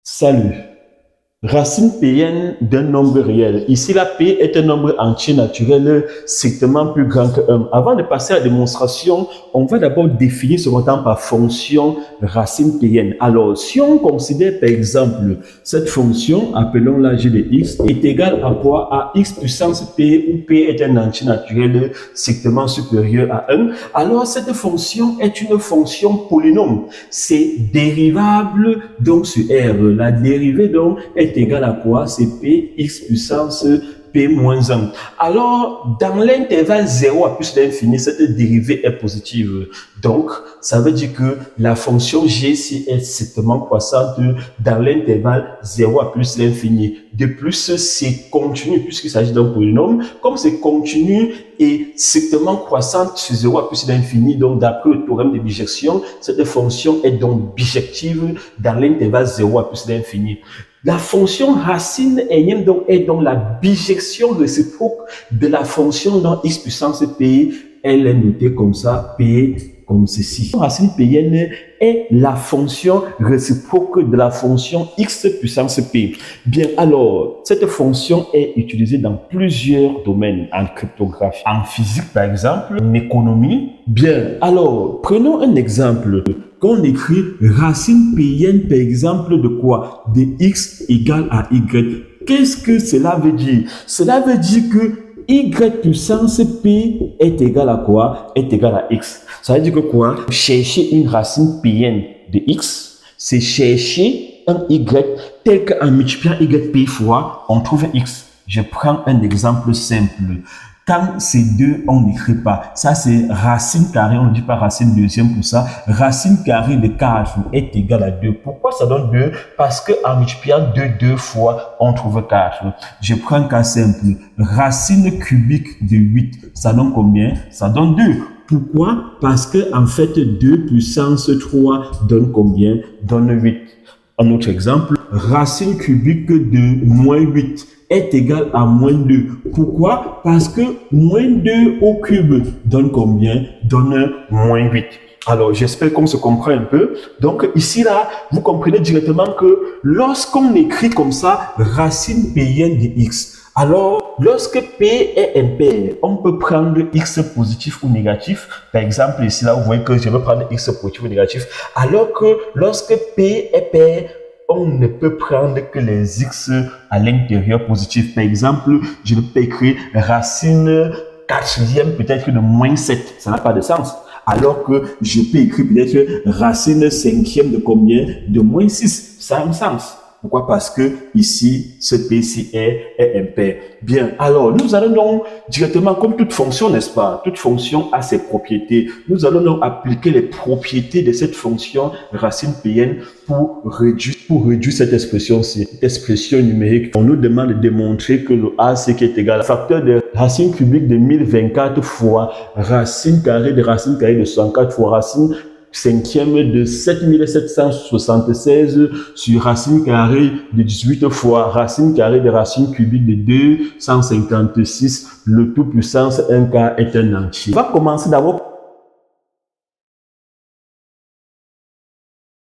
Salut. Racine pn d'un nombre réel. Ici, la p est un nombre entier naturel strictement plus grand que 1. Avant de passer à la démonstration, on va d'abord définir ce qu'on entend par fonction racine pn. Alors, si on considère par exemple cette fonction, appelons-la g de x, est égale à quoi? À x puissance p, où p est un entier naturel strictement supérieur à 1. Alors, cette fonction est une fonction polynôme. C'est dérivable donc sur R. La dérivée donc est égale à quoi? C'est p x puissance p moins 1. Alors, dans l'intervalle 0 à plus l'infini, cette dérivée est positive. Donc, ça veut dire que la fonction g ici est strictement croissante dans l'intervalle 0 à plus l'infini. De plus, c'est continu puisqu'il s'agit d'un polynôme. Comme c'est continu et strictement croissante sur 0 à plus l'infini, donc d'après le théorème de bijection, cette fonction est donc bijective dans l'intervalle 0 à plus l'infini. La fonction racine est donc la bijection réciproque de la fonction dans x puissance p. Elle est notée comme ça, p comme ceci. La racine pn est la fonction réciproque de la fonction x puissance p. Bien, alors, cette fonction est utilisée dans plusieurs domaines, en cryptographie, en physique par exemple, en économie. Bien, alors, prenons un exemple. Quand on écrit racine pn, par exemple, de quoi? De x égale à y. Qu'est-ce que cela veut dire? Cela veut dire que y puissance p est égal à quoi? Est égal à x. Ça veut dire que quoi? Chercher une racine pn de x, c'est chercher un y tel qu'en multipliant yp fois, on trouve x. Je prends un exemple simple. Quand ces deux, on n'écrit pas. Ça, c'est racine carrée, on ne dit pas racine deuxième pour ça. Racine carrée de 4 est égal à 2. Pourquoi ça donne 2? Parce qu'en multipliant 2 fois, on trouve 4. Je prends un cas simple. Racine cubique de 8, ça donne combien? Ça donne 2. Pourquoi? Parce que en fait, 2 puissance 3 donne combien? Donne 8. Un autre exemple, racine cubique de moins 8 est égal à moins 2. Pourquoi? Parce que moins 2 au cube donne combien? Donne moins 8. Alors, j'espère qu'on se comprend un peu. Donc, ici, là, vous comprenez directement que lorsqu'on écrit comme ça, racine pn de x, alors, lorsque p est impair, on peut prendre x positif ou négatif. Par exemple, ici, là, vous voyez que je vais prendre x positif ou négatif. Alors que lorsque p est pair, on ne peut prendre que les x à l'intérieur positif. Par exemple, je peux écrire racine quatrième peut-être de moins 7. Ça n'a pas de sens. Alors que je peux écrire peut-être racine cinquième de combien? De moins 6. Ça a un sens. Pourquoi? Parce que ici, ce P-ci est impair. Bien, alors nous allons donc directement, comme toute fonction, n'est-ce pas? Toute fonction a ses propriétés. Nous allons donc appliquer les propriétés de cette fonction racine Pn pour réduire cette expression-ci, cette expression numérique. On nous demande de démontrer que le A, c'est qui est égal à facteur de racine cubique de 1024 fois racine carrée de 64 fois racine cinquième de 7776 sur racine carrée de 18 fois racine carrée de racine cubique de 256, le tout puissance 1K est un entier. On va commencer d'abord